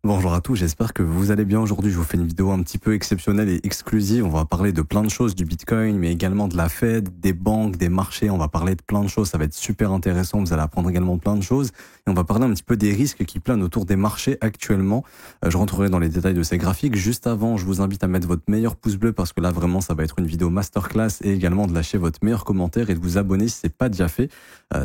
Bonjour à tous, j'espère que vous allez bien aujourd'hui. Je vous fais une vidéo un petit peu exceptionnelle et exclusive. On va parler de plein de choses du Bitcoin, mais également de la Fed, des banques, des marchés. On va parler de plein de choses. Ça va être super intéressant. Vous allez apprendre également plein de choses. Et on va parler un petit peu des risques qui planent autour des marchés actuellement. Je rentrerai dans les détails de ces graphiques. Juste avant, je vous invite à mettre votre meilleur pouce bleu parce que là, vraiment, ça va être une vidéo masterclass et également de lâcher votre meilleur commentaire et de vous abonner si c'est pas déjà fait.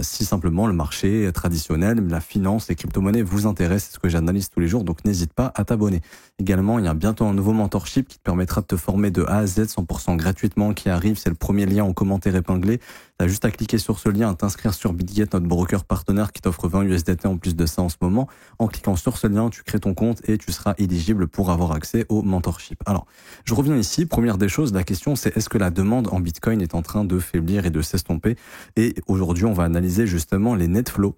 Si simplement le marché traditionnel, la finance, les crypto-monnaies vous intéressent, c'est ce que j'analyse tous les jours. Donc, n'hésite pas à t'abonner. Également, il y a bientôt un nouveau mentorship qui te permettra de te former de A à Z 100% gratuitement qui arrive. C'est le premier lien en commentaire épinglé. Tu as juste à cliquer sur ce lien, à t'inscrire sur Bitget, notre broker partenaire qui t'offre 20 USDT en plus de ça en ce moment. En cliquant sur ce lien, tu crées ton compte et tu seras éligible pour avoir accès au mentorship. Alors, je reviens ici. Première des choses, la question c'est est-ce que la demande en Bitcoin est en train de faiblir et de s'estomper? Et aujourd'hui, on va analyser justement les net flows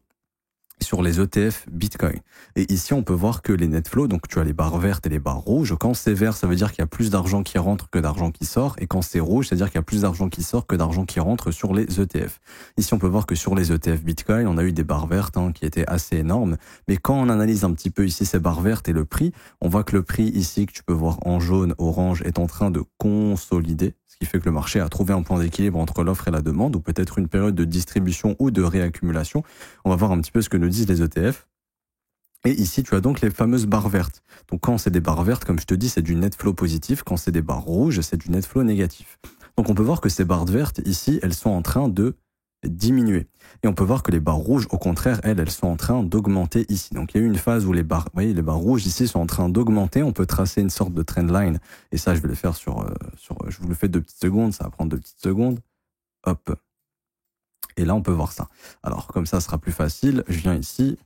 sur les ETF Bitcoin. Et ici, on peut voir que les net flows, donc tu as les barres vertes et les barres rouges. Quand c'est vert, ça veut dire qu'il y a plus d'argent qui rentre que d'argent qui sort. Et quand c'est rouge, c'est-à-dire qu'il y a plus d'argent qui sort que d'argent qui rentre sur les ETF. Ici, on peut voir que sur les ETF Bitcoin, on a eu des barres vertes qui étaient assez énormes. Mais quand on analyse un petit peu ici ces barres vertes et le prix, on voit que le prix ici, que tu peux voir en jaune, orange, est en train de consolider. Ce qui fait que le marché a trouvé un point d'équilibre entre l'offre et la demande, ou peut-être une période de distribution ou de réaccumulation. On va voir un petit peu ce que nous disent les ETF. Et ici, tu as donc les fameuses barres vertes. Donc quand c'est des barres vertes, comme je te dis, c'est du net flow positif. Quand c'est des barres rouges, c'est du net flow négatif. Donc on peut voir que ces barres vertes, ici, elles sont en train de diminuer. Et on peut voir que les barres rouges, au contraire, elles sont en train d'augmenter ici. Donc il y a eu une phase où les barres rouges ici sont en train d'augmenter. On peut tracer une sorte de trendline. Et ça, je vais le faire je vous le fais 2 petites secondes. Ça va prendre 2 petites secondes. Hop. Et là, on peut voir ça. Alors, comme ça sera plus facile, je viens ici,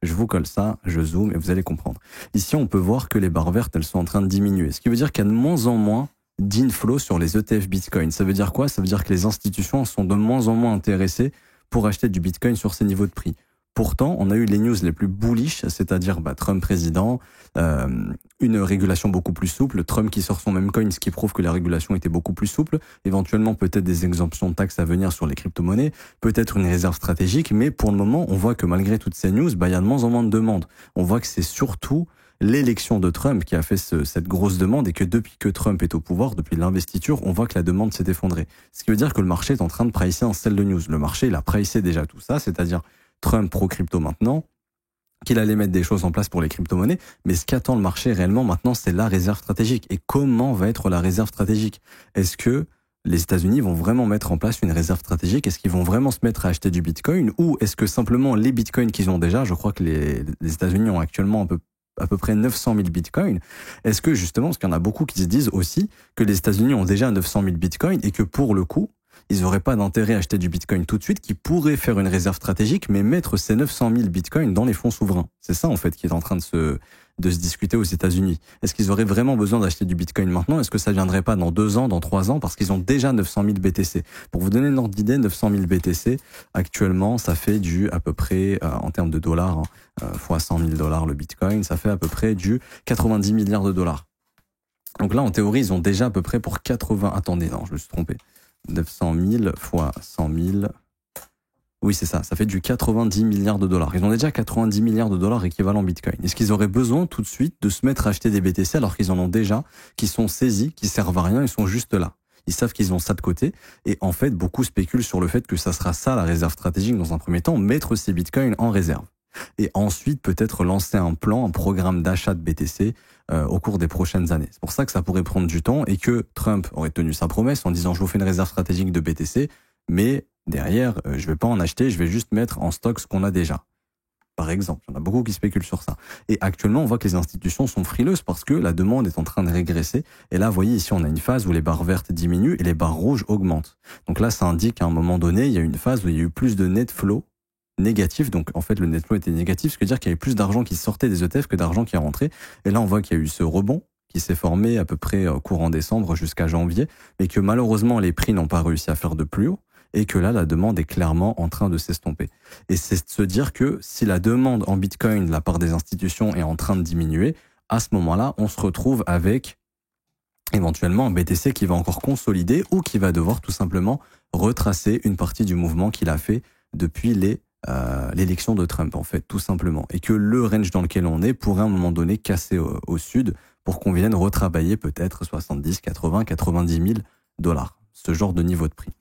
je vous colle ça, je zoome et vous allez comprendre. Ici, on peut voir que les barres vertes, elles sont en train de diminuer. Ce qui veut dire qu'il y a de moins en moins d'inflow sur les ETF Bitcoin. Ça veut dire quoi? Ça veut dire que les institutions sont de moins en moins intéressées pour acheter du Bitcoin sur ces niveaux de prix. Pourtant, on a eu les news les plus bullish, c'est-à-dire Trump président, une régulation beaucoup plus souple, Trump qui sort son même coin, ce qui prouve que la régulation était beaucoup plus souple, éventuellement peut-être des exemptions de taxes à venir sur les crypto-monnaies, peut-être une réserve stratégique, mais pour le moment, on voit que malgré toutes ces news, il y a de moins en moins de demandes. On voit que c'est surtout l'élection de Trump qui a fait cette grosse demande et que depuis que Trump est au pouvoir, depuis l'investiture, on voit que la demande s'est effondrée. Ce qui veut dire que le marché est en train de pricer un sell de news. Le marché, il a pricé déjà tout ça, c'est-à-dire Trump pro-crypto maintenant, qu'il allait mettre des choses en place pour les crypto-monnaies, mais ce qu'attend le marché réellement maintenant, c'est la réserve stratégique. Et comment va être la réserve stratégique? Est-ce que les États-Unis vont vraiment mettre en place une réserve stratégique? Est-ce qu'ils vont vraiment se mettre à acheter du Bitcoin? Ou est-ce que simplement les Bitcoins qu'ils ont déjà, je crois que les États-Unis ont actuellement à peu près 900 000 bitcoins. Est-ce que justement, parce qu'il y en a beaucoup qui se disent aussi que les États-Unis ont déjà 900 000 bitcoins et que pour le coup, ils n'auraient pas d'intérêt à acheter du bitcoin tout de suite, qui pourraient faire une réserve stratégique, mais mettre ces 900 000 bitcoins dans les fonds souverains. C'est ça, en fait, qui est en train de se discuter aux États-Unis. Est-ce qu'ils auraient vraiment besoin d'acheter du bitcoin maintenant? Est-ce que ça viendrait pas dans 2 ans, dans 3 ans? Parce qu'ils ont déjà 900 000 BTC. Pour vous donner une ordre d'idée, 900 000 BTC, actuellement, ça fait à peu près, en termes de dollars, fois 100 000 dollars le bitcoin, ça fait à peu près 90 milliards de dollars. Donc là, en théorie, ils ont déjà à peu près pour 80... Attendez, non, je me suis trompé. 900 000 fois 100 000. Oui, c'est ça. Ça fait 90 milliards de dollars. Ils ont déjà 90 milliards de dollars équivalent Bitcoin. Est-ce qu'ils auraient besoin tout de suite de se mettre à acheter des BTC alors qu'ils en ont déjà, qui sont saisis, qui servent à rien, ils sont juste là. Ils savent qu'ils ont ça de côté. Et en fait, beaucoup spéculent sur le fait que ça sera ça la réserve stratégique dans un premier temps, mettre ces Bitcoins en réserve. Et ensuite, peut-être lancer un programme d'achat de BTC au cours des prochaines années. C'est pour ça que ça pourrait prendre du temps et que Trump aurait tenu sa promesse en disant je vous fais une réserve stratégique de BTC, mais derrière, je vais pas en acheter, je vais juste mettre en stock ce qu'on a déjà. Par exemple, il y en a beaucoup qui spéculent sur ça. Et actuellement, on voit que les institutions sont frileuses parce que la demande est en train de régresser. Et là, vous voyez, ici, on a une phase où les barres vertes diminuent et les barres rouges augmentent. Donc là, ça indique qu'à un moment donné, il y a une phase où il y a eu plus de net flow négatif. Donc, en fait, le net flow était négatif, ce qui veut dire qu'il y avait plus d'argent qui sortait des ETF que d'argent qui est rentré. Et là, on voit qu'il y a eu ce rebond qui s'est formé à peu près courant décembre jusqu'à janvier, mais que malheureusement, les prix n'ont pas réussi à faire de plus haut. Et que là, la demande est clairement en train de s'estomper. Et c'est de se dire que si la demande en Bitcoin de la part des institutions est en train de diminuer, à ce moment-là, on se retrouve avec éventuellement un BTC qui va encore consolider ou qui va devoir tout simplement retracer une partie du mouvement qu'il a fait depuis les l'élection de Trump, en fait, tout simplement. Et que le range dans lequel on est pourrait à un moment donné casser au sud pour qu'on vienne retravailler peut-être 70, 80, 90 000 dollars. Ce genre de niveau de prix.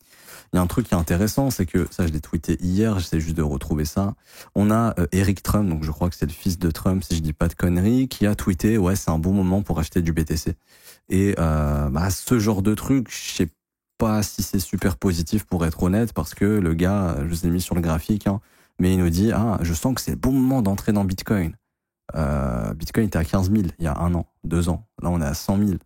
Il y a un truc qui est intéressant, c'est que, ça je l'ai tweeté hier, j'essaie juste de retrouver ça. On a Eric Trump, donc je crois que c'est le fils de Trump, si je dis pas de conneries, qui a tweeté, ouais, c'est un bon moment pour acheter du BTC. Et ce genre de truc, je sais pas si c'est super positif pour être honnête, parce que le gars, je vous ai mis sur le graphique, hein, mais il nous dit, je sens que c'est le bon moment d'entrer dans Bitcoin. Bitcoin était à 15 000 il y a 1 an, 2 ans. Là, on est à 100 000.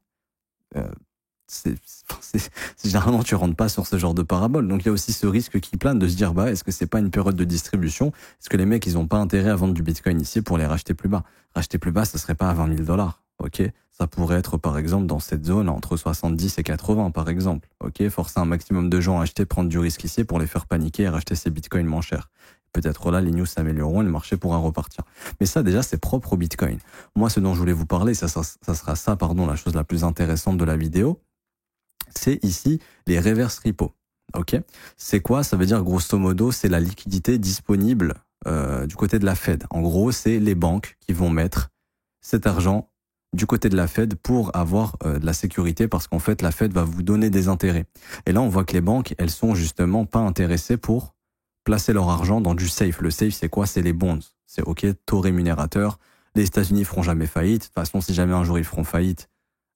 Généralement, tu rentres pas sur ce genre de parabole. Donc, il y a aussi ce risque qui plane de se dire, est-ce que c'est pas une période de distribution? Est-ce que les mecs, ils ont pas intérêt à vendre du Bitcoin ici pour les racheter plus bas? Racheter plus bas, ce serait pas à 20 000 dollars. Ok? Ça pourrait être, par exemple, dans cette zone, entre 70 et 80, par exemple. Ok? Forcer un maximum de gens à acheter, prendre du risque ici pour les faire paniquer et racheter ces Bitcoins moins chers. Peut-être là, les news s'amélioreront et le marché pourra repartir. Mais ça, déjà, c'est propre au Bitcoin. Moi, ce dont je voulais vous parler, ça sera ça, la chose la plus intéressante de la vidéo. C'est ici les reverse repo. Ok, c'est quoi? Ça veut dire grosso modo, c'est la liquidité disponible du côté de la Fed. En gros, c'est les banques qui vont mettre cet argent du côté de la Fed pour avoir de la sécurité, parce qu'en fait, la Fed va vous donner des intérêts. Et là, on voit que les banques, elles sont justement pas intéressées pour placer leur argent dans du safe. Le safe, c'est quoi? C'est les bonds. C'est ok, taux rémunérateur. Les États-Unis feront jamais faillite. De toute façon, si jamais un jour ils feront faillite,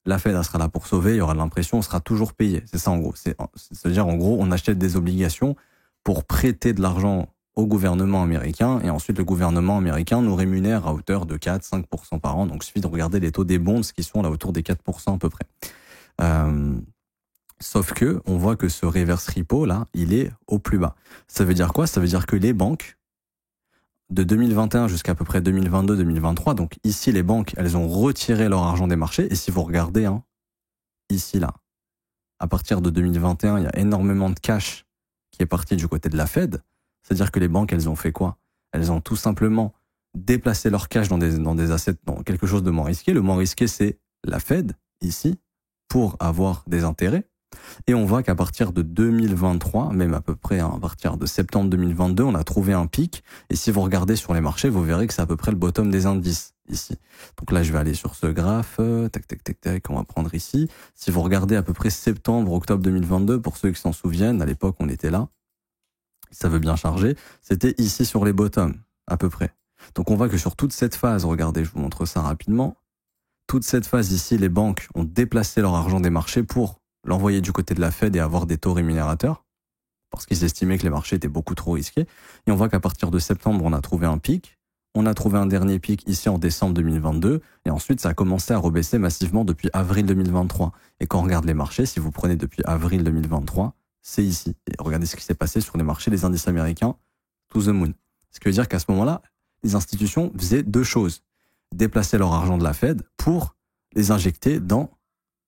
la Fed elle sera là pour sauver, il y aura de l'impression, on sera toujours payé. C'est ça en gros. C'est-à-dire en gros, on achète des obligations pour prêter de l'argent au gouvernement américain et ensuite le gouvernement américain nous rémunère à hauteur de 4-5% par an. Donc il suffit de regarder les taux des bonds qui sont là autour des 4% à peu près. Sauf que on voit que ce reverse repo là, il est au plus bas. Ça veut dire quoi? Ça veut dire que les banques de 2021 jusqu'à peu près 2022-2023. Donc ici, les banques, elles ont retiré leur argent des marchés. Et si vous regardez, ici, là, à partir de 2021, il y a énormément de cash qui est parti du côté de la Fed. C'est-à-dire que les banques, elles ont fait quoi? Elles ont tout simplement déplacé leur cash dans des assets, dans quelque chose de moins risqué. Le moins risqué, c'est la Fed, ici, pour avoir des intérêts. Et on voit qu'à partir de 2023, même à peu près à partir de septembre 2022, on a trouvé un pic. Et si vous regardez sur les marchés, vous verrez que c'est à peu près le bottom des indices ici. Donc là, je vais aller sur ce graphe. Tac, on va prendre ici. Si vous regardez à peu près septembre, octobre 2022, pour ceux qui s'en souviennent, à l'époque, on était là. Ça veut bien charger. C'était ici sur les bottoms, à peu près. Donc on voit que sur toute cette phase, regardez, je vous montre ça rapidement. Toute cette phase ici, les banques ont déplacé leur argent des marchés pour l'envoyer du côté de la Fed et avoir des taux rémunérateurs, parce qu'ils estimaient que les marchés étaient beaucoup trop risqués. Et on voit qu'à partir de septembre, on a trouvé un pic. On a trouvé un dernier pic ici en décembre 2022. Et ensuite, ça a commencé à rebaisser massivement depuis avril 2023. Et quand on regarde les marchés, si vous prenez depuis avril 2023, c'est ici. Et regardez ce qui s'est passé sur les marchés, les indices américains, to the moon. Ce qui veut dire qu'à ce moment-là, les institutions faisaient 2 choses. Déplacer leur argent de la Fed pour les injecter dans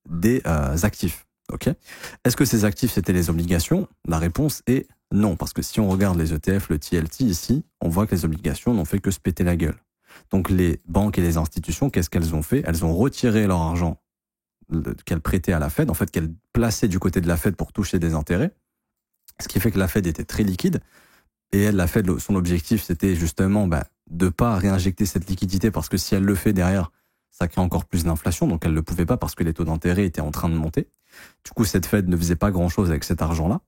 des actifs. Ok. Est-ce que ces actifs c'était les obligations? La réponse est non, parce que si on regarde les ETF, le TLT ici, on voit que les obligations n'ont fait que se péter la gueule. Donc les banques et les institutions, qu'est-ce qu'elles ont fait? Elles ont retiré leur argent qu'elles prêtaient à la Fed, en fait qu'elles plaçaient du côté de la Fed pour toucher des intérêts, ce qui fait que la Fed était très liquide. Et elle, la Fed, son objectif c'était justement de pas réinjecter cette liquidité, parce que si elle le fait derrière, ça crée encore plus d'inflation, donc elle ne le pouvait pas parce que les taux d'intérêt étaient en train de monter. Du coup, cette Fed ne faisait pas grand-chose avec cet argent-là.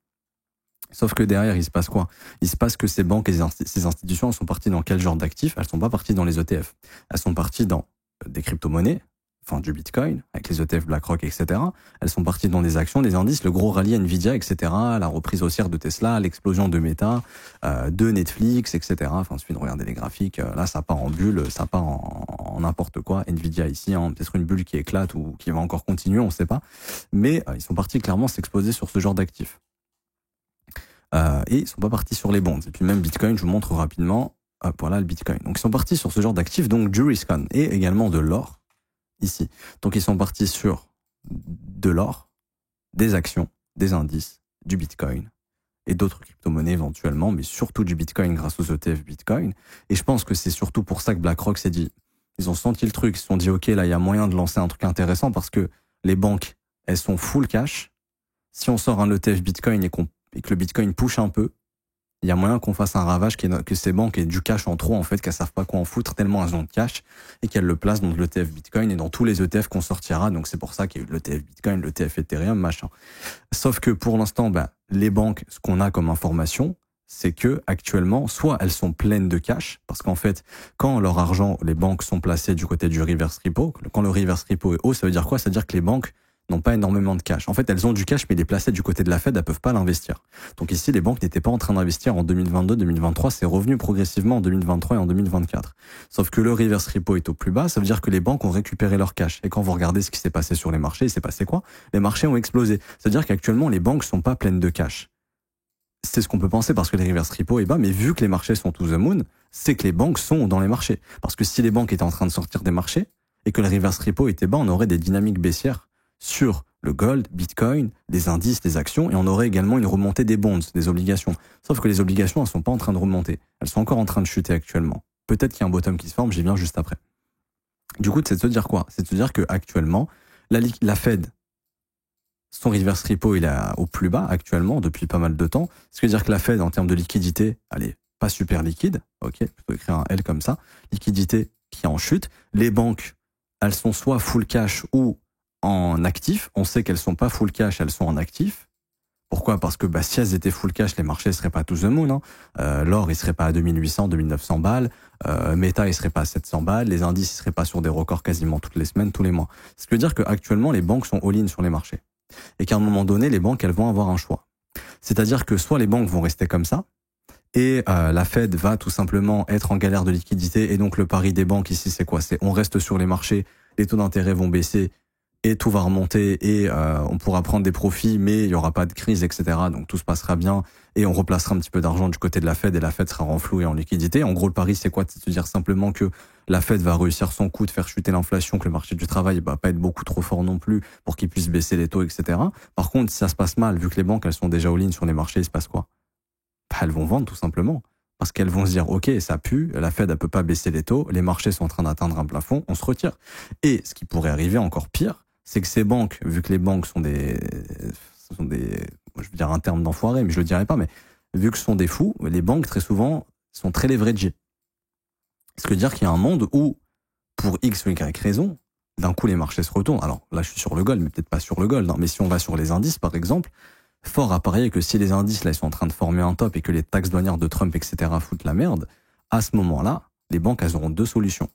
Sauf que derrière, il se passe quoi? Il se passe que ces banques et ces institutions, elles sont parties dans quel genre d'actifs? Elles sont pas parties dans les ETF. Elles sont parties dans des crypto-monnaies, enfin du Bitcoin, avec les ETF BlackRock, etc. Elles sont parties dans des actions, des indices, le gros rallye Nvidia, etc., la reprise haussière de Tesla, l'explosion de Meta, de Netflix, etc. Enfin, il suffit de regarder les graphiques. Là, ça part en bulle, ça part en n'importe quoi. Nvidia ici, peut-être une bulle qui éclate ou qui va encore continuer, on ne sait pas. Mais ils sont partis clairement s'exposer sur ce genre d'actifs. Et ils sont pas partis sur les bonds. Et puis même Bitcoin, je vous montre rapidement. Voilà le Bitcoin. Donc ils sont partis sur ce genre d'actifs, donc du risk on, et également de l'or ici. Donc ils sont partis sur de l'or, des actions, des indices, du Bitcoin et d'autres crypto-monnaies éventuellement, mais surtout du Bitcoin grâce aux ETF Bitcoin. Et je pense que c'est surtout pour ça que BlackRock s'est dit, ils ont senti le truc, ils se sont dit ok, là il y a moyen de lancer un truc intéressant, parce que les banques, elles sont full cash. Si on sort un ETF Bitcoin et que le Bitcoin push un peu, il y a moyen qu'on fasse un ravage que ces banques aient du cash en trop, en fait, qu'elles savent pas quoi en foutre tellement elles ont de cash et qu'elles le placent dans l'ETF Bitcoin et dans tous les ETF qu'on sortira. Donc c'est pour ça qu'il y a eu l'ETF Bitcoin, l'ETF Ethereum, machin. Sauf que pour l'instant, les banques, ce qu'on a comme information, c'est que actuellement, soit elles sont pleines de cash, parce qu'en fait, quand leur argent, les banques sont placées du côté du reverse repo, quand le reverse repo est haut, ça veut dire quoi? Ça veut dire que les banques n'ont pas énormément de cash. En fait, elles ont du cash, mais les placer du côté de la Fed, elles peuvent pas l'investir. Donc ici, les banques n'étaient pas en train d'investir en 2022, 2023, c'est revenu progressivement en 2023 et en 2024. Sauf que le reverse repo est au plus bas, ça veut dire que les banques ont récupéré leur cash. Et quand vous regardez ce qui s'est passé sur les marchés, il s'est passé quoi? Les marchés ont explosé. C'est-à-dire qu'actuellement, les banques sont pas pleines de cash. C'est ce qu'on peut penser parce que les reverse repo est bas, mais vu que les marchés sont to the moon, c'est que les banques sont dans les marchés. Parce que si les banques étaient en train de sortir des marchés et que le reverse repo était bas, on aurait des dynamiques baissières sur le gold, Bitcoin, les indices, les actions, et on aurait également une remontée des bonds, des obligations. Sauf que les obligations, elles sont pas en train de remonter. Elles sont encore en train de chuter actuellement. Peut-être qu'il y a un bottom qui se forme, j'y viens juste après. Du coup, c'est de se dire quoi? C'est de se dire que actuellement, la Fed, son reverse repo, il est au plus bas actuellement depuis pas mal de temps. Ce qui veut dire que la Fed, en termes de liquidité, elle est pas super liquide. Ok, plutôt écrire un L comme ça. Liquidité qui est en chute. Les banques, elles sont soit full cash ou en actif. On sait qu'elles sont pas full cash, elles sont en actif. Pourquoi? Parce que si elles étaient full cash, les marchés seraient pas to the moon. Hein. L'or, il serait pas à 2800, 2900 balles. Meta, il serait pas à 700 balles. Les indices, ils seraient pas sur des records quasiment toutes les semaines, tous les mois. Ce qui veut dire qu'actuellement, les banques sont all-in sur les marchés. Et qu'à un moment donné, les banques, elles vont avoir un choix. C'est-à-dire que soit les banques vont rester comme ça, et la Fed va tout simplement être en galère de liquidité, et donc le pari des banques ici, c'est quoi? C'est on reste sur les marchés, les taux d'intérêt vont baisser, et tout va remonter, et on pourra prendre des profits, mais il y aura pas de crise, etc. Donc tout se passera bien, et on replacera un petit peu d'argent du côté de la Fed, et la Fed sera renflouée en liquidité. En gros, le pari, c'est quoi? C'est de se dire simplement que la Fed va réussir son coup de faire chuter l'inflation, que le marché du travail va pas être beaucoup trop fort non plus pour qu'il puisse baisser les taux, etc. Par contre, si ça se passe mal, vu que les banques, elles sont déjà all-in sur les marchés, il se passe quoi? Elles vont vendre tout simplement. Parce qu'elles vont se dire, ok, ça pue, la Fed, elle peut pas baisser les taux, les marchés sont en train d'atteindre un plafond, on se retire. Et ce qui pourrait arriver encore pire, c'est que ces banques, vu que les banques sont des, je veux dire un terme d'enfoiré, mais je le dirais pas, mais vu que ce sont des fous, les banques, très souvent, sont très leveragées. Ce qui veut dire qu'il y a un monde où, pour X ou Y raison, d'un coup, les marchés se retournent. Alors là, je suis sur le gold, mais peut-être pas sur le gold, hein. Mais si on va sur les indices, par exemple, fort à parier que si les indices, là, ils sont en train de former un top et que les taxes douanières de Trump, etc., foutent la merde, à ce moment-là, les banques, elles auront deux solutions.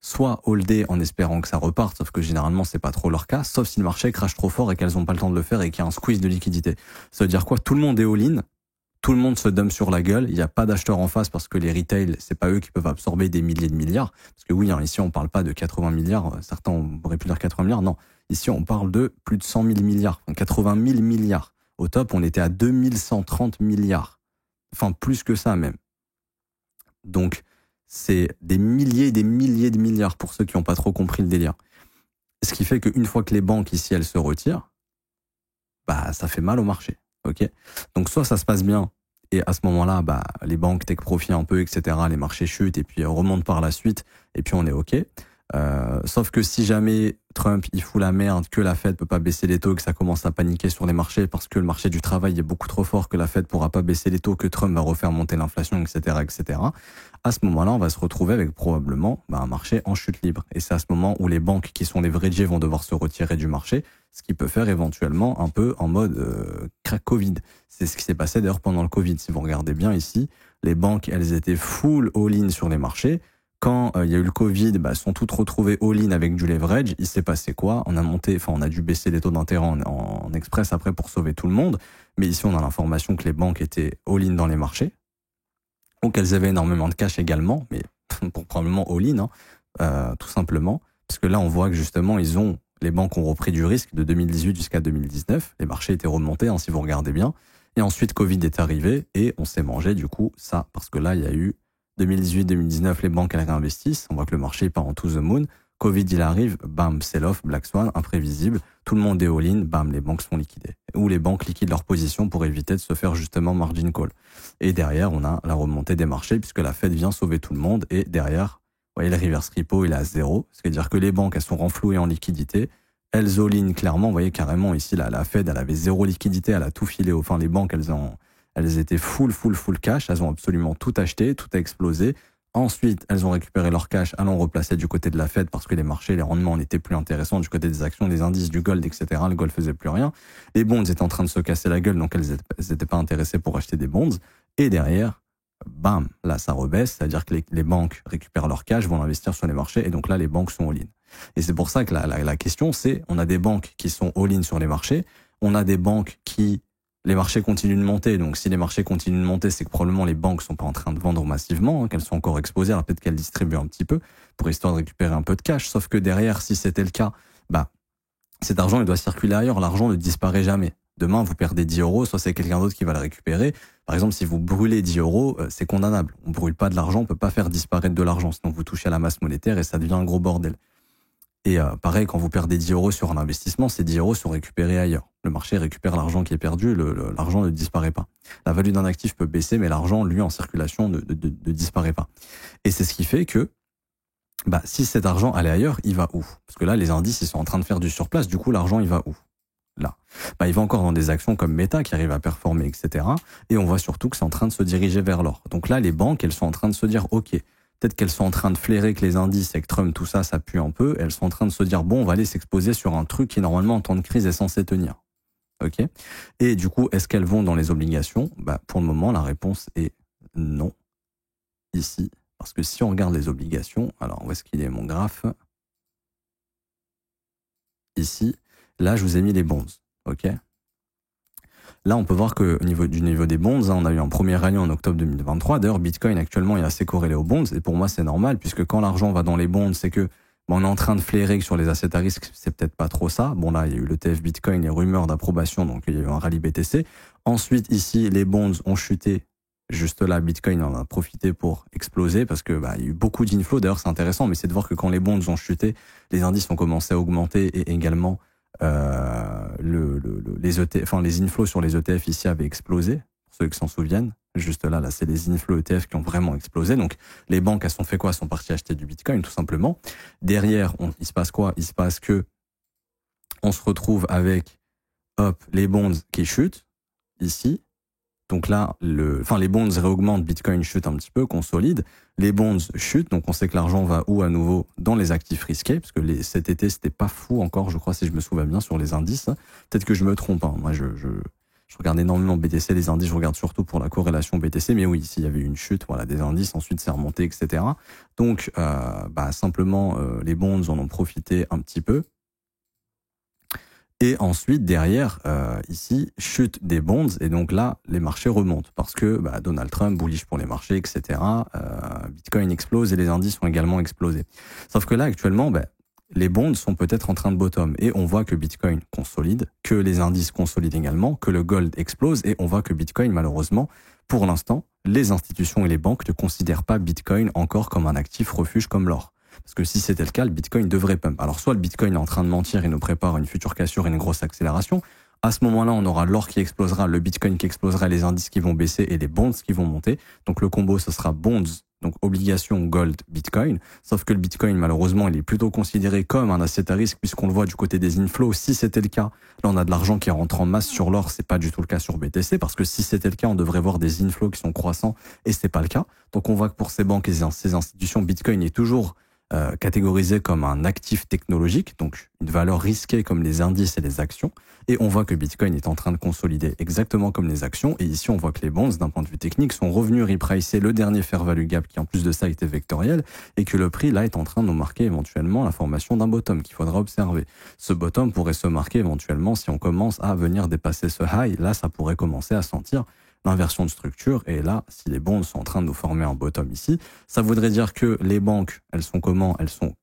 Soit holder en espérant que ça reparte, sauf que généralement, c'est pas trop leur cas, sauf si le marché crache trop fort et qu'elles ont pas le temps de le faire et qu'il y a un squeeze de liquidité. Ça veut dire quoi? Tout le monde est all-in. Tout le monde se dump sur la gueule. Il n'y a pas d'acheteurs en face parce que les retail, c'est pas eux qui peuvent absorber des milliers de milliards. Parce que oui, hein, ici, on parle pas de 80 milliards. Certains auraient pu dire 80 milliards. Non. Ici, on parle de plus de 100 000 milliards. 80 000 milliards. Au top, on était à 2130 milliards. Enfin, plus que ça, même. Donc, c'est des milliers et des milliers de milliards pour ceux qui n'ont pas trop compris le délire. Ce qui fait qu'une fois que les banques ici, elles se retirent, ça fait mal au marché. Ok. Donc, soit ça se passe bien, et à ce moment-là, les banques take profit un peu, etc. Les marchés chutent, et puis remontent par la suite, et puis on est ok. Sauf que si jamais Trump il fout la merde, que la Fed peut pas baisser les taux, que ça commence à paniquer sur les marchés parce que le marché du travail est beaucoup trop fort, que la Fed pourra pas baisser les taux, que Trump va refaire monter l'inflation, etc., etc. À ce moment-là, on va se retrouver avec probablement un marché en chute libre. Et c'est à ce moment où les banques qui sont leveragées vont devoir se retirer du marché, ce qui peut faire éventuellement un peu en mode crack Covid. C'est ce qui s'est passé d'ailleurs pendant le Covid. Si vous regardez bien ici, les banques, elles étaient full all-in sur les marchés. Quand il y a eu le Covid, elles sont toutes retrouvées all-in avec du leverage. Il s'est passé quoi? On a dû baisser les taux d'intérêt en express après pour sauver tout le monde. Mais ici, on a l'information que les banques étaient all-in dans les marchés. Donc, elles avaient énormément de cash également, mais pour probablement all-in, tout simplement. Parce que là, on voit que justement, les banques ont repris du risque de 2018 jusqu'à 2019. Les marchés étaient remontés, si vous regardez bien. Et ensuite, Covid est arrivé et on s'est mangé, du coup, ça. Parce que là, il y a eu 2018-2019, les banques, elles réinvestissent. On voit que le marché part en to the moon. Covid, il arrive, bam, sell-off, Black Swan, imprévisible. Tout le monde est all-in, bam, les banques sont liquidées. Ou les banques liquident leur position pour éviter de se faire justement margin call. Et derrière, on a la remontée des marchés puisque la Fed vient sauver tout le monde. Et derrière, vous voyez, le reverse repo, il est à zéro. C'est-à-dire que les banques, elles sont renflouées en liquidité. Elles all-in clairement. Vous voyez, carrément, ici, la Fed, elle avait zéro liquidité. Elle a tout filé. Enfin, les banques, elles elles étaient full cash, elles ont absolument tout acheté, tout a explosé. Ensuite, elles ont récupéré leur cash, elles l'ont replacé du côté de la Fed parce que les marchés, les rendements n'étaient plus intéressants du côté des actions, des indices, du gold, etc. Le gold faisait plus rien. Les bonds étaient en train de se casser la gueule, donc elles n'étaient pas intéressées pour acheter des bonds. Et derrière, bam, là ça rebaisse, c'est-à-dire que les banques récupèrent leur cash, vont l'investir sur les marchés, et donc là les banques sont all-in. Et c'est pour ça que la question c'est, on a des banques qui sont all-in sur les marchés, on a des banques qui, les marchés continuent de monter, donc si les marchés continuent de monter, c'est que probablement les banques sont pas en train de vendre massivement, qu'elles sont encore exposées, alors peut-être qu'elles distribuent un petit peu pour histoire de récupérer un peu de cash, sauf que derrière, si c'était le cas, cet argent il doit circuler ailleurs, l'argent ne disparaît jamais. Demain, vous perdez 10 euros, soit c'est quelqu'un d'autre qui va le récupérer. Par exemple, si vous brûlez 10 euros, c'est condamnable. On brûle pas de l'argent, on peut pas faire disparaître de l'argent, sinon vous touchez à la masse monétaire et ça devient un gros bordel. Et pareil, quand vous perdez 10 euros sur un investissement, ces 10 euros sont récupérés ailleurs. Le marché récupère l'argent qui est perdu, l'argent ne disparaît pas. La valeur d'un actif peut baisser, mais l'argent, lui, en circulation, ne disparaît pas. Et c'est ce qui fait que, si cet argent allait ailleurs, il va où? Parce que là, les indices, ils sont en train de faire du surplace, du coup, l'argent, il va où? Là. Il va encore dans des actions comme Meta qui arrivent à performer, etc. Et on voit surtout que c'est en train de se diriger vers l'or. Donc là, les banques, elles sont en train de se dire, OK, peut-être qu'elles sont en train de flairer que les indices et que Trump, tout ça, ça pue un peu. Elles sont en train de se dire, bon, on va aller s'exposer sur un truc qui, normalement, en temps de crise, est censé tenir. OK? Et du coup, est-ce qu'elles vont dans les obligations? Pour le moment, la réponse est non. Ici. Parce que si on regarde les obligations, alors où est-ce qu'il est mon graphe? Ici. Là, je vous ai mis les bonds. OK? Là, on peut voir que au niveau des bonds, on a eu un premier rallye en octobre 2023. D'ailleurs, Bitcoin actuellement est assez corrélé aux bonds. Et pour moi, c'est normal, puisque quand l'argent va dans les bonds, c'est que on est en train de flairer que sur les assets à risque, c'est peut-être pas trop ça. Bon, là, il y a eu l'ETF Bitcoin, les rumeurs d'approbation, donc il y a eu un rallye BTC. Ensuite, ici, les bonds ont chuté. Juste là, Bitcoin en a profité pour exploser parce que il y a eu beaucoup d'inflows. D'ailleurs, c'est intéressant, mais c'est de voir que quand les bonds ont chuté, les indices ont commencé à augmenter et également les ETF, les inflows sur les ETF ici avaient explosé. Pour ceux qui s'en souviennent, juste là, c'est les inflows ETF qui ont vraiment explosé. Donc, les banques, elles sont fait quoi? Elles sont parties acheter du Bitcoin, tout simplement. Derrière, il se passe quoi? Il se passe que on se retrouve avec, les bonds qui chutent ici. Donc là, les bonds réaugmentent, Bitcoin chute un petit peu, consolide. Les bonds chutent, donc on sait que l'argent va où à nouveau? Dans les actifs risqués, parce que cet été, c'était pas fou encore, je crois, si je me souviens bien, sur les indices. Peut-être que je me trompe, hein. Moi, je regarde énormément BTC, les indices, je regarde surtout pour la corrélation BTC, mais oui, s'il y avait eu une chute, des indices, ensuite c'est remonté, etc. Donc, simplement, les bonds en ont profité un petit peu. Et ensuite, derrière, ici, chute des bonds, et donc là, les marchés remontent, parce que Donald Trump, bullish pour les marchés, etc., Bitcoin explose et les indices ont également explosé. Sauf que là, actuellement, les bonds sont peut-être en train de bottom, et on voit que Bitcoin consolide, que les indices consolident également, que le gold explose, et on voit que Bitcoin, malheureusement, pour l'instant, les institutions et les banques ne considèrent pas Bitcoin encore comme un actif refuge comme l'or. Parce que si c'était le cas, le Bitcoin devrait pump. Alors soit le Bitcoin est en train de mentir et nous prépare une future cassure et une grosse accélération. À ce moment-là, on aura l'or qui explosera, le Bitcoin qui explosera, les indices qui vont baisser et les bonds qui vont monter. Donc le combo, ce sera bonds, donc obligations, gold, Bitcoin. Sauf que le Bitcoin, malheureusement, il est plutôt considéré comme un asset à risque puisqu'on le voit du côté des inflows. Si c'était le cas, là on a de l'argent qui rentre en masse sur l'or, c'est pas du tout le cas sur BTC parce que si c'était le cas, on devrait voir des inflows qui sont croissants et c'est pas le cas. Donc on voit que pour ces banques et ces institutions, Bitcoin est toujours catégorisé comme un actif technologique, donc une valeur risquée comme les indices et les actions. Et on voit que Bitcoin est en train de consolider exactement comme les actions. Et ici, on voit que les bonds, d'un point de vue technique, sont revenus repricer le dernier fair value gap qui, en plus de ça, était vectoriel et que le prix, là, est en train de nous marquer éventuellement la formation d'un bottom qu'il faudra observer. Ce bottom pourrait se marquer éventuellement si on commence à venir dépasser ce high. Là, ça pourrait commencer à sentir l'inversion de structure. Et là, si les bonds sont en train de nous former un bottom ici, ça voudrait dire que les banques, elles sont comment? Elles sont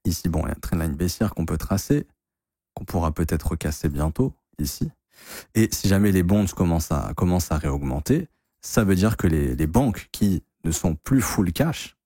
ici. Bon, il y a une trendline baissière qu'on peut tracer, qu'on pourra peut-être recasser bientôt ici. Et si jamais les bonds commencent à réaugmenter, ça veut dire que les banques qui ne sont plus full cash,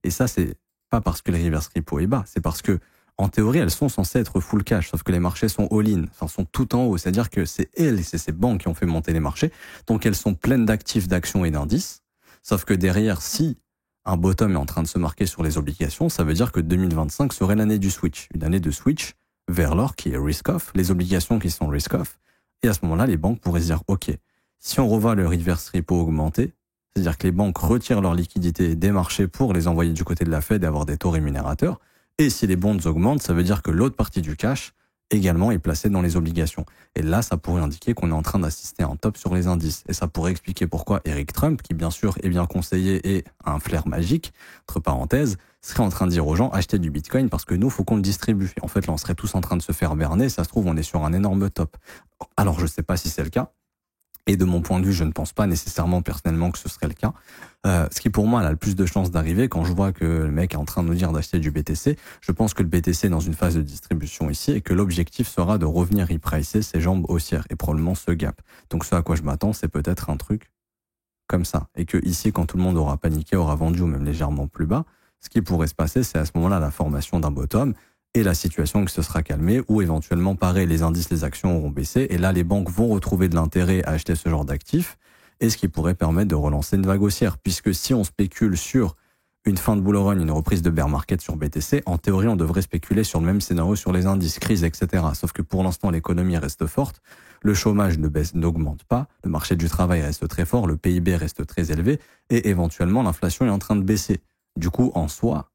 et ça, c'est pas parce que le reverse repo est bas, c'est parce que en théorie, elles sont censées être full cash, sauf que les marchés sont all-in, sont tout en haut. C'est-à-dire que c'est ces banques qui ont fait monter les marchés. Donc elles sont pleines d'actifs, d'actions et d'indices. Sauf que derrière, si un bottom est en train de se marquer sur les obligations, ça veut dire que 2025 serait l'année du switch. Une année de switch vers l'or qui est risk-off, les obligations qui sont risk-off. Et à ce moment-là, les banques pourraient se dire, OK, Si on revoit le reverse repo augmenter, c'est-à-dire que les banques retirent leurs liquidités des marchés pour les envoyer du côté de la Fed et avoir des taux rémunérateurs, et si les bonds augmentent, ça veut dire que l'autre partie du cash également est placée dans les obligations. Et là, ça pourrait indiquer qu'on est en train d'assister à un top sur les indices. Et ça pourrait expliquer pourquoi Eric Trump, qui bien sûr est bien conseillé et a un flair magique, entre parenthèses, serait en train de dire aux gens, achetez du Bitcoin parce que nous, faut qu'on le distribue. Et en fait, là, on serait tous en train de se faire berner. Ça se trouve, on est sur un énorme top. Alors, je sais pas si c'est le cas. Et de mon point de vue, je ne pense pas nécessairement personnellement que ce serait le cas. Ce qui pour moi a le plus de chances d'arriver quand je vois que le mec est en train de nous dire d'acheter du BTC. Je pense que le BTC est dans une phase de distribution ici et que l'objectif sera de revenir repricer ses jambes haussières et probablement ce gap. Donc ce à quoi je m'attends, c'est peut-être un truc comme ça. Et que ici, quand tout le monde aura paniqué, aura vendu ou même légèrement plus bas, ce qui pourrait se passer, c'est à ce moment-là la formation d'un bottom et la situation qui se sera calmée, ou éventuellement, pareil, les indices, les actions auront baissé, et là, les banques vont retrouver de l'intérêt à acheter ce genre d'actifs, et ce qui pourrait permettre de relancer une vague haussière, puisque si on spécule sur une fin de bull run, une reprise de bear market sur BTC, en théorie, on devrait spéculer sur le même scénario sur les indices, crise, etc. Sauf que pour l'instant, l'économie reste forte, le chômage n'augmente pas, le marché du travail reste très fort, le PIB reste très élevé, et éventuellement, l'inflation est en train de baisser. Du coup, en soi,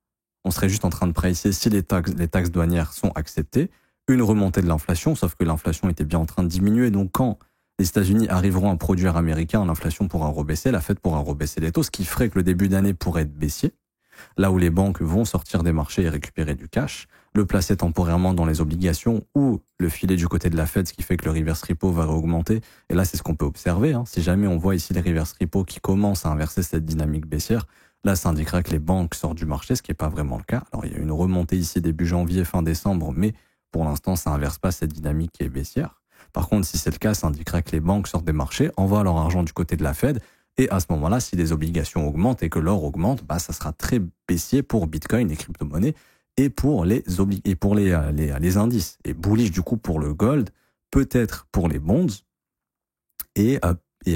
on serait juste en train de pricer, si les taxes douanières sont acceptées, une remontée de l'inflation, sauf que l'inflation était bien en train de diminuer. Donc quand les États-Unis arriveront à produire américain, l'inflation pourra rebaisser, la Fed pourra rebaisser les taux, ce qui ferait que le début d'année pourrait être baissier, là où les banques vont sortir des marchés et récupérer du cash, le placer temporairement dans les obligations ou le filer du côté de la Fed, ce qui fait que le reverse repo va augmenter. Et là, c'est ce qu'on peut observer. Si jamais on voit ici les reverse repo qui commencent à inverser cette dynamique baissière, là, ça indiquera que les banques sortent du marché, ce qui n'est pas vraiment le cas. Alors, il y a une remontée ici début janvier, fin décembre, mais pour l'instant, ça inverse pas cette dynamique qui est baissière. Par contre, si c'est le cas, ça indiquera que les banques sortent des marchés, envoient leur argent du côté de la Fed, et à ce moment-là, si les obligations augmentent et que l'or augmente, ça sera très baissier pour Bitcoin et crypto-monnaies et pour les indices. Et bullish, du coup, pour le gold, peut-être pour les bonds, et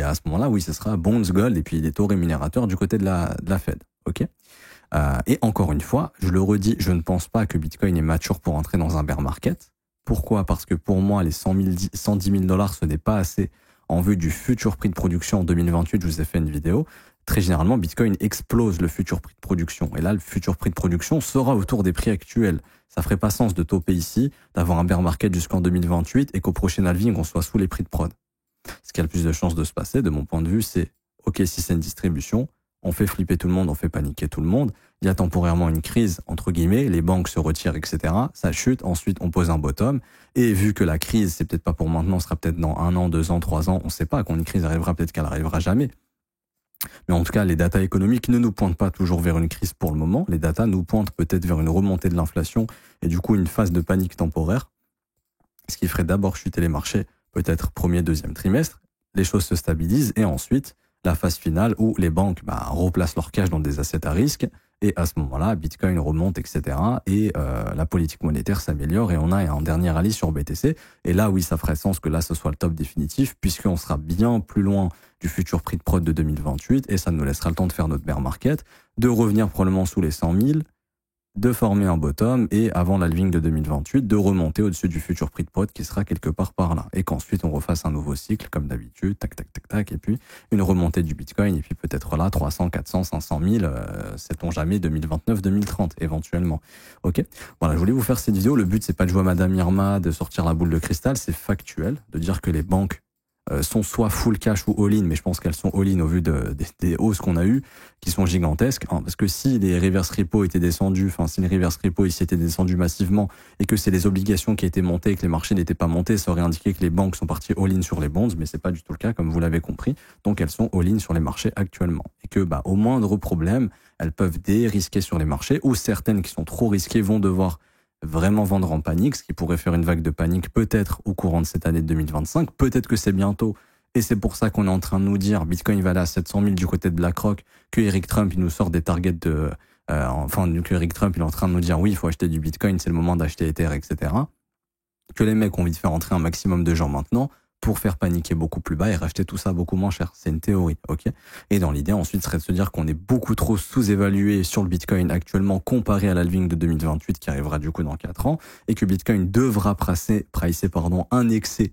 à ce moment-là, oui, ce sera bonds, gold et puis des taux rémunérateurs du côté de la Fed. Ok. Et encore une fois, je le redis, je ne pense pas que Bitcoin est mature pour entrer dans un bear market. Pourquoi? Parce que pour moi, les 110 000 dollars, ce n'est pas assez en vue du futur prix de production en 2028. Je vous ai fait une vidéo. Très généralement, Bitcoin explose le futur prix de production. Et là, le futur prix de production sera autour des prix actuels. Ça ferait pas sens de toper ici, d'avoir un bear market jusqu'en 2028 et qu'au prochain halving, on soit sous les prix de prod. Ce qui a le plus de chances de se passer, de mon point de vue, c'est ok, si c'est une distribution, on fait flipper tout le monde, on fait paniquer tout le monde, il y a temporairement une crise, entre guillemets, les banques se retirent, etc. Ça chute, ensuite on pose un bottom, et vu que la crise, c'est peut-être pas pour maintenant, ce sera peut-être dans 1 an, 2 ans, 3 ans, on sait pas, quand une crise arrivera, peut-être qu'elle arrivera jamais. Mais en tout cas, les datas économiques ne nous pointent pas toujours vers une crise pour le moment, les datas nous pointent peut-être vers une remontée de l'inflation, et du coup une phase de panique temporaire, ce qui ferait d'abord chuter les marchés, peut-être premier, deuxième trimestre, les choses se stabilisent et ensuite la phase finale où les banques replacent leur cash dans des assets à risque et à ce moment-là, Bitcoin remonte, etc. Et la politique monétaire s'améliore et on a un dernier rallye sur BTC. Et là, oui, ça ferait sens que là, ce soit le top définitif puisqu'on sera bien plus loin du futur prix de prod de 2028 et ça nous laissera le temps de faire notre bear market, de revenir probablement sous les 100 000, de former un bottom et avant l'halving de 2028 de remonter au-dessus du futur prix de prod qui sera quelque part par là et qu'ensuite on refasse un nouveau cycle comme d'habitude, tac tac tac tac et puis une remontée du Bitcoin et puis peut-être là 300, 400, 500 000, sait-on jamais 2029, 2030 éventuellement. Ok, voilà, je voulais vous faire cette vidéo. Le but c'est pas de jouer à Madame Irma, de sortir la boule de cristal, c'est factuel, de dire que les banques sont soit full cash ou all-in, mais je pense qu'elles sont all-in au vu des hausses qu'on a eues, qui sont gigantesques. Parce que si les reverse repo étaient descendus, si les reverse repo ici étaient descendus massivement, et que c'est les obligations qui étaient montées et que les marchés n'étaient pas montés, ça aurait indiqué que les banques sont parties all-in sur les bonds, mais c'est pas du tout le cas, comme vous l'avez compris. Donc elles sont all-in sur les marchés actuellement. Et que, au moindre problème, elles peuvent dérisquer sur les marchés, ou certaines qui sont trop risquées vont devoir vraiment vendre en panique, ce qui pourrait faire une vague de panique peut-être au courant de cette année de 2025, peut-être que c'est bientôt, et c'est pour ça qu'on est en train de nous dire Bitcoin va aller à 700 000 du côté de BlackRock, que Eric Trump il nous sort des targets que Eric Trump il est en train de nous dire oui, il faut acheter du Bitcoin, c'est le moment d'acheter Ether, etc. Que les mecs ont envie de faire entrer un maximum de gens maintenant pour faire paniquer beaucoup plus bas et racheter tout ça beaucoup moins cher. C'est une théorie, ok? Et dans l'idée, ensuite, serait de se dire qu'on est beaucoup trop sous-évalué sur le Bitcoin actuellement comparé à l'halving de 2028 qui arrivera du coup dans 4 ans et que Bitcoin devra pricer un excès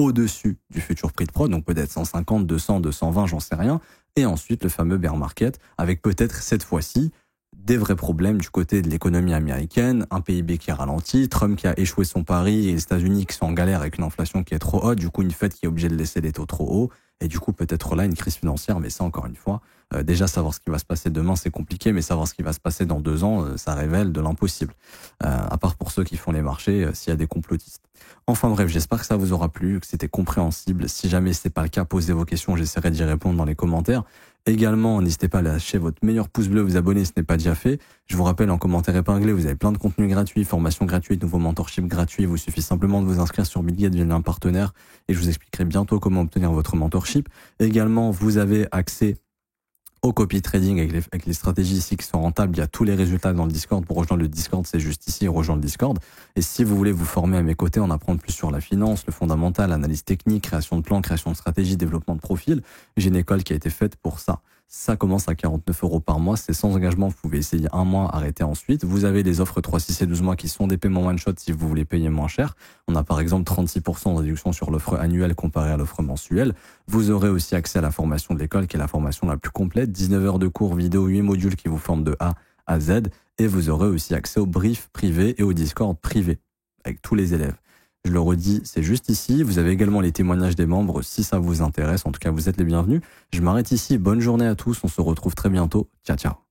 au-dessus du futur prix de prod, donc peut-être 150, 200, 220, j'en sais rien. Et ensuite, le fameux bear market, avec peut-être cette fois-ci des vrais problèmes du côté de l'économie américaine, un PIB qui ralentit, Trump qui a échoué son pari et les États-Unis qui sont en galère avec une inflation qui est trop haute, du coup une Fed qui est obligée de laisser les taux trop hauts, et du coup peut-être là une crise financière, mais ça encore une fois, déjà savoir ce qui va se passer demain c'est compliqué, mais savoir ce qui va se passer dans 2 ans, ça révèle de l'impossible, à part pour ceux qui font les marchés, s'il y a des complotistes. Enfin bref, j'espère que ça vous aura plu, que c'était compréhensible. Si jamais ce n'est pas le cas, posez vos questions, j'essaierai d'y répondre dans les commentaires. Également, n'hésitez pas à lâcher votre meilleur pouce bleu, vous abonner si ce n'est pas déjà fait. Je vous rappelle, en commentaire épinglé, vous avez plein de contenus gratuits, formations gratuites, nouveaux mentorships gratuits. Il vous suffit simplement de vous inscrire sur Bill Gates, devenir un partenaire, et je vous expliquerai bientôt comment obtenir votre mentorship. Également, vous avez accès au copy trading avec les stratégies ici qui sont rentables. Il y a tous les résultats dans le Discord. Pour rejoindre le Discord, c'est juste ici, rejoindre le Discord. Et si vous voulez vous former à mes côtés, en apprendre plus sur la finance, le fondamental, l'analyse technique, création de plans, création de stratégie, développement de profil, j'ai une école qui a été faite pour ça. Ça commence à 49 € par mois, c'est sans engagement, vous pouvez essayer un mois, arrêter ensuite. Vous avez des offres 3, 6 et 12 mois qui sont des paiements one shot si vous voulez payer moins cher. On a par exemple 36% de réduction sur l'offre annuelle comparée à l'offre mensuelle. Vous aurez aussi accès à la formation de l'école qui est la formation la plus complète, 19 heures de cours vidéo, 8 modules qui vous forment de A à Z, et vous aurez aussi accès au brief privé et au Discord privé avec tous les élèves. Je le redis, c'est juste ici. Vous avez également les témoignages des membres si ça vous intéresse. En tout cas, vous êtes les bienvenus. Je m'arrête ici. Bonne journée à tous. On se retrouve très bientôt. Ciao, ciao.